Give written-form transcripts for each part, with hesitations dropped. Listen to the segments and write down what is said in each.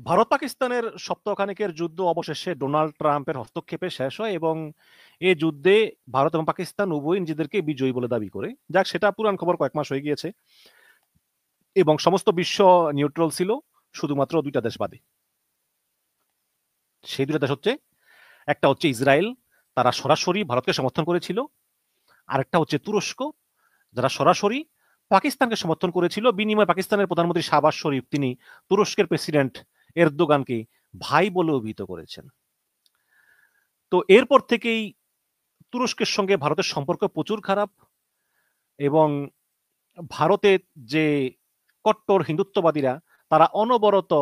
ভারত পাকিস্তানের সপ্তাহখানেকের যুদ্ধ অবশেষে ডোনাল্ড ট্রাম্পের হস্তক্ষেপে শেষ হয় এবং এ যুদ্ধে ভারত এবং পাকিস্তান উভয় নিজেদেরকে বিজয়ী বলে দাবি করে। যাক, সেটা পুরান খবর, কয়েক মাস হয়ে গিয়েছে এবং সমস্ত বিশ্ব নিউট্রাল ছিল, শুধুমাত্র দুইটা দেশ বাদে। সেই দুইটা দেশ হচ্ছে, একটা হচ্ছে ইসরায়েল, তারা সরাসরি ভারতকে সমর্থন করেছিল। আরেকটা হচ্ছে তুরস্ক, যারা সরাসরি পাকিস্তানকে সমর্থন করেছিল। বিনিময়ে পাকিস্তানের প্রধানমন্ত্রী শাহবাজ শরীফ তিনি তুরস্কের প্রেসিডেন্ট এরদোগানকে ভাই বলে অভিহিত করেছেন। তো এরপর থেকেই তুরস্কের সঙ্গে ভারতের সম্পর্ক প্রচুর খারাপ এবং ভারতের যে কট্টর হিন্দুত্ববাদীরা তারা অনবরত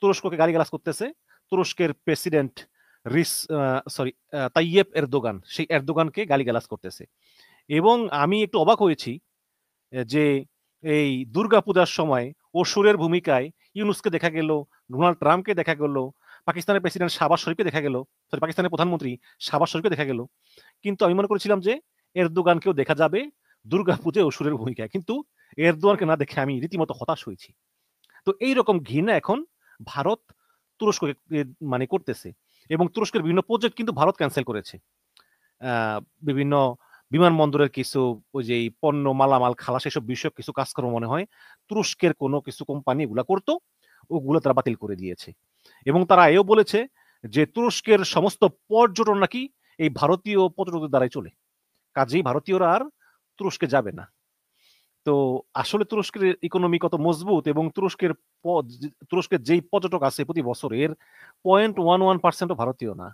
তুরস্ককে গালিগালাজ করতেছে। তুরস্কের প্রেসিডেন্ট তাইয়েব এরদোগান, সেই এরদোগানকে গালিগালাজ করতেছে। এবং আমি একটু অবাক হয়েছি যে এই দুর্গাপূজার সময় অসুরের ভূমিকায় ইউনুসকে দেখা গেল, ডোনাল্ড ট্রাম্পকে দেখা গেল, পাকিস্তানের প্রেসিডেন্ট শাহবাজ শরীফকে দেখা গেল, সরি পাকিস্তানের প্রধানমন্ত্রী শাহবাজ শরীফকে দেখা গেল। কিন্তু আমি মনে করেছিলাম যে এরদোগানকেও দেখা যাবে দুর্গাপূজায় অসুরের ভূমিকায়, কিন্তু এরদোগানকে না দেখে আমি রীতিমতো হতাশ হয়েছি। তো এইরকম ঘৃণা এখন ভারত তুরস্ককে মানে করতেছে এবং তুরস্কের বিভিন্ন প্রজেক্ট কিন্তু ভারত ক্যান্সেল করেছে। বিভিন্ন বিমানবন্দরের কিছু ওই যে পণ্য মালামাল খালাস এসব বিষয়ক কিছু কাজকর্ম মনে হয় তুরস্কের কোনো কিছু কোম্পানি এগুলা করতো, ওগুলো তারা বাতিল করে দিয়েছে। এবং তারা এও বলেছে যে তুরস্কের সমস্ত পর্যটন নাকি এই ভারতীয় পর্যটকদের দ্বারাই চলে, কাজেই ভারতীয়রা আর তুরস্কে যাবে না। তো আসলে তুরস্কের ইকোনমি কত মজবুত এবং তুরস্কের যেই পর্যটক আছে প্রতি বছর এর 0.11% ভারতীয় না।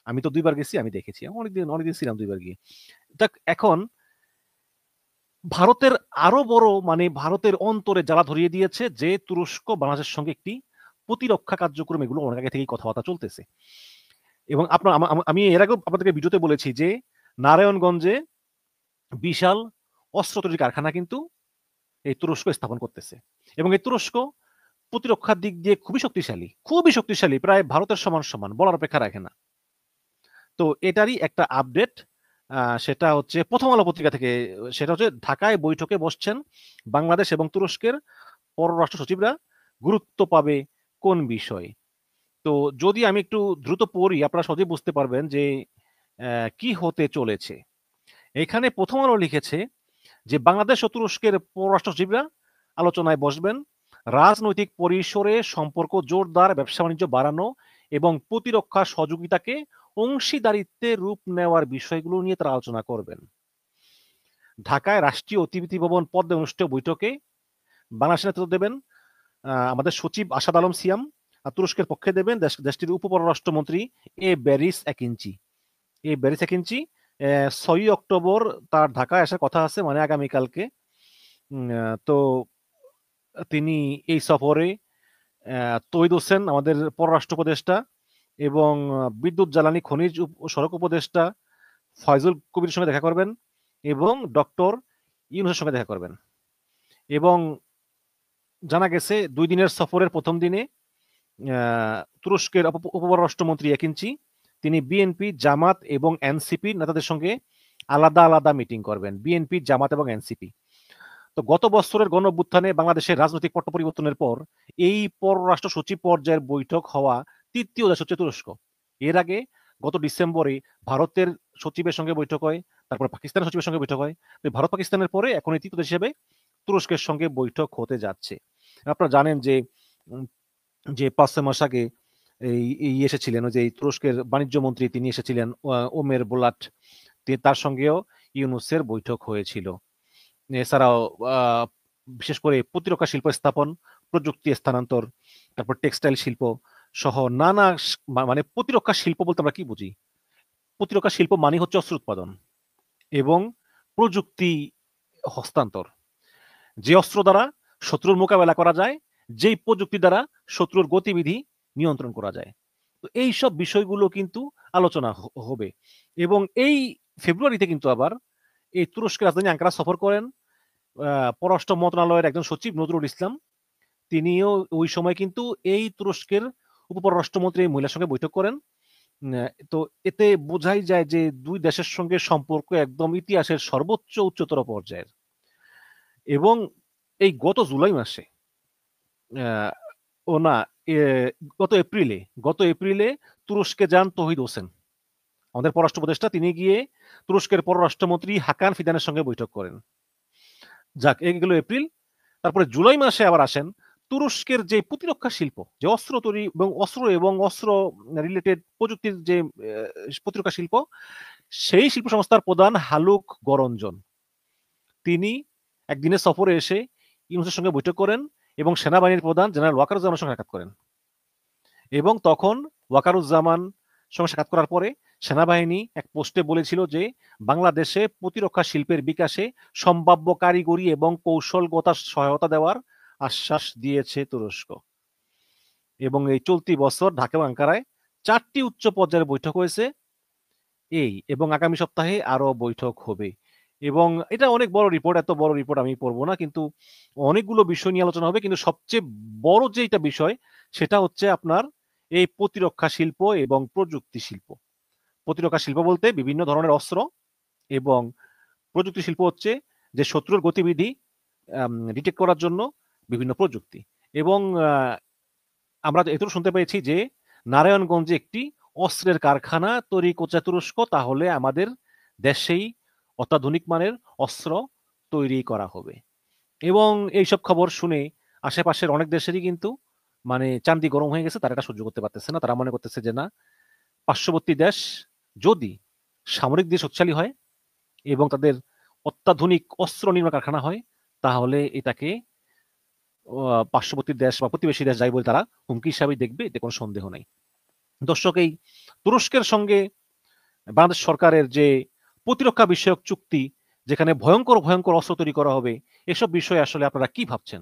আমি তো 2 বার গেছি, আমি দেখেছি। অনেকদিন ছিলাম 2 বার গিয়ে। দেখ, এখন ভারতের আরো বড় মানে ভারতের অন্তরে জ্বালা ধরিয়ে দিয়েছে যে তুরস্ক বাংলাদেশের সঙ্গে একটি প্রতিরক্ষা কার্যক্রম, এগুলো অনেক আগে থেকেই কথাবার্তা চলতেছে। এবং আমি এর আগেও আপনাদেরকে ভিডিওতে বলেছি যে নারায়ণগঞ্জে বিশাল অস্ত্র তৈরির কারখানা কিন্তু এই তুরস্ক স্থাপন করতেছে এবং এই তুরস্ক প্রতিরক্ষার দিক দিয়ে খুবই শক্তিশালী, প্রায় ভারতের সমান সমান, বলার অপেক্ষা রাখে না। তো এটারই একটা আপডেট, সেটা হচ্ছে প্রথম আলো পত্রিকা থেকে। সেটা হচ্ছে ঢাকায় বৈঠকে বসছেন বাংলাদেশ এবং তুরস্কের পররাষ্ট্র সচিবরা, গুরুত্ব পাবে কোন বিষয়। তো যদি আমি একটু দ্রুত পড়ি, আপনারা সহজে বুঝতে পারবেন যে কি হতে চলেছে। এখানে প্রথম আলো লিখেছে যে বাংলাদেশ ও তুরস্কের পররাষ্ট্র সচিবরা আলোচনায় বসবেন, রাজনৈতিক পরিসরে সম্পর্ক জোরদার, ব্যবসা বাণিজ্য বাড়ানো এবং প্রতিরক্ষা সহযোগিতাকে অংশীদারিত্বে রূপ নেওয়ার বিষয়গুলো নিয়ে তারা আলোচনা করবেন। ঢাকায় রাষ্ট্রীয় অতিথি ভবন পদ্মে অনুষ্ঠিত বৈঠকে বাংলাদেশের নেতৃত্ব দেবেন আমাদের সচিব আসাদ আলম সিয়াম, আর তুরস্কের পক্ষে দেবেন দেশটির উপপররাষ্ট্রমন্ত্রী এ ব্যারিস একিনচি। 6 অক্টোবর তার ঢাকায় আসার কথা আছে, মানে আগামীকালকে। তো তিনি এই সফরে তৈয়দ হোসেন আমাদের পররাষ্ট্র উপদেষ্টা এবং বিদ্যুৎ জ্বালানি খনিজ সড়ক উপদেষ্টা ফয়জুল কবির সঙ্গে দেখা করবেন এবং ডক্টর ইউনূসের সঙ্গে দেখা করবেন। এবং জানা গেছে 2 দিনের সফরের প্রথম দিনে তুরস্কের উপপররাষ্ট্রমন্ত্রী একিনচি তিনি বিএনপি, জামাত এবং এনসিপি নেতাদের সঙ্গে আলাদা আলাদা মিটিং করবেন। বিএনপি, জামাত এবং এনসিপি। তো গত বছরের গণঅভ্যুত্থানে বাংলাদেশের রাজনৈতিক পট পরিবর্তনের পর এই পররাষ্ট্র সচিব পর্যায়ের বৈঠক হওয়া তৃতীয় দেশ হচ্ছে তুরস্ক। এর আগে গত ডিসেম্বরে ভারতের সচিবের সঙ্গে বৈঠক হয়, তারপরে পাকিস্তানের সচিবের সঙ্গে বৈঠক হয়। ভারত পাকিস্তানের পরে এখন এই তৃতীয় দেশ হিসেবে তুরস্কের সঙ্গে বৈঠক হতে যাচ্ছে। আপনারা জানেন যে যে 5-6 মাস আগে এই এসেছিলেন, ওই যে তুরস্কের বাণিজ্য মন্ত্রী তিনি এসেছিলেন, ওমের বোলাট, তার সঙ্গেও ইউনুসের বৈঠক হয়েছিল। এছাড়াও বিশেষ করে প্রতিরক্ষা শিল্প স্থাপন, প্রযুক্তি স্থানান্তর, তারপর টেক্সটাইল শিল্প সহ নানা মানে প্রতিরক্ষা শিল্প বলতে আমরা কি বুঝি? প্রতিরক্ষা শিল্প মানে হচ্ছে অস্ত্র উৎপাদন এবং প্রযুক্তি হস্তান্তর। যে অস্ত্র দ্বারা শত্রুর মোকাবেলা করা যায়, যেই প্রযুক্তি দ্বারা শত্রুর গতিবিধি নিয়ন্ত্রণ করা যায়। তো এই সব বিষয়গুলো কিন্তু আলোচনা হবে। এবং এই ফেব্রুয়ারিতে কিন্তু আবার এই তুরস্কের রাজধানী আঙ্কারা সফর করেন পররাষ্ট্র মন্ত্রণালয়ের একজন সচিব নজরুল ইসলাম। তিনিও ওই সময় কিন্তু এই তুরস্কের উপপররাষ্ট্রমন্ত্রী মহিলার সঙ্গে বৈঠক করেন। তো এতে বোঝাই যায় যে দুই দেশের সঙ্গে সম্পর্ক একদম ইতিহাসের সর্বোচ্চ উচ্চতর পর্যায়ের। এবং এই গত জুলাই মাসে ও না গত এপ্রিলে তুরস্কে যান তৌহিদ হোসেন, আমাদের পররাষ্ট্র উপদেষ্টা। তিনি গিয়ে তুরস্কের পররাষ্ট্রমন্ত্রী হাকান ফিদানের সঙ্গে বৈঠক করেন। যাক, এগুলো এপ্রিল। তারপরে জুলাই মাসে আবার আসেন তুরস্কের যে প্রতিরক্ষা শিল্প, যে অস্ত্র তৈরি এবং অস্ত্র রিলেটেড প্রযুক্তির যে প্রতিরক্ষা শিল্প, সেই শিল্প সংস্থার প্রধান হালুক গরঞ্জন তিনি একদিনের সফরে এসে ইউনূসের সঙ্গে বৈঠক করেন এবং সেনাবাহিনীর প্রধান জেনারেল ওয়াকারুজ্জামানের সঙ্গে সাক্ষাৎ করেন। এবং তখন ওয়াকারুজ্জামান সঙ্গে সাক্ষাৎ করার পরে সেনাবাহিনী এক পোস্টে বলেছিল যে বাংলাদেশে প্রতিরক্ষা শিল্পের বিকাশে সম্ভাব্য কারিগরি এবং কৌশলগত সহায়তা দেওয়ার আশ্বাস দিয়েছে তুরস্ক। এবং এই চলতি বছর ঢাকা এবং আঙ্কারায় 4টি উচ্চ পর্যায়ের বৈঠক হয়েছে এবং আগামী সপ্তাহে আরো বৈঠক হবে। এবং এটা অনেক বড় রিপোর্ট, এত বড় রিপোর্ট আমি পড়বো না, কিন্তু অনেকগুলো বিষয় নিয়ে আলোচনা হবে। কিন্তু সবচেয়ে বড় যেটা বিষয় সেটা হচ্ছে আপনার এই প্রতিরক্ষা শিল্প এবং প্রযুক্তি শিল্প। প্রতিরক্ষা শিল্প বলতে বিভিন্ন ধরনের অস্ত্র, এবং প্রযুক্তি শিল্প হচ্ছে যে শত্রুর গতিবিধি ডিটেক্ট করার জন্য বিভিন্ন প্রযুক্তি। এবং আমরা এতটুকু শুনতে পেয়েছি যে নারায়ণগঞ্জে একটি অস্ত্রের কারখানা তৈরি করছে তুরস্ক, তাহলে আমাদের দেশেই অত্যাধুনিক মানের অস্ত্র তৈরি করা হবে। এবং এইসব খবর শুনে আশেপাশের অনেক দেশেরই কিন্তু মানে চান্দি গরম হয়ে গেছে, তারা এটা সহ্য করতে পারতেছে না। তারা মনে করতেছে যে না, পার্শ্ববর্তী দেশ যদি সামরিক দিয়ে শক্তিশালী হয় এবং তাদের অত্যাধুনিক অস্ত্র নির্মাণ কারখানা হয়, তাহলে এটাকে পার্শ্ববর্তী দেশ বা প্রতিবেশী দেশ যাই বলে তারা হুমকি হিসাবে দেখবে, এতে কোনো সন্দেহ নেই। দর্শক, এই তুরস্কের সঙ্গে বাংলাদেশ সরকারের যে প্রতিরক্ষা বিষয়ক চুক্তি, যেখানে ভয়ঙ্কর ভয়ঙ্কর অস্ত্র তৈরি করা হবে, এসব বিষয়ে আসলে আপনারা কি ভাবছেন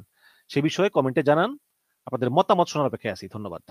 সে বিষয়ে কমেন্টে জানান। আপনাদের মতামত শোনার অপেক্ষায় আছি। ধন্যবাদ।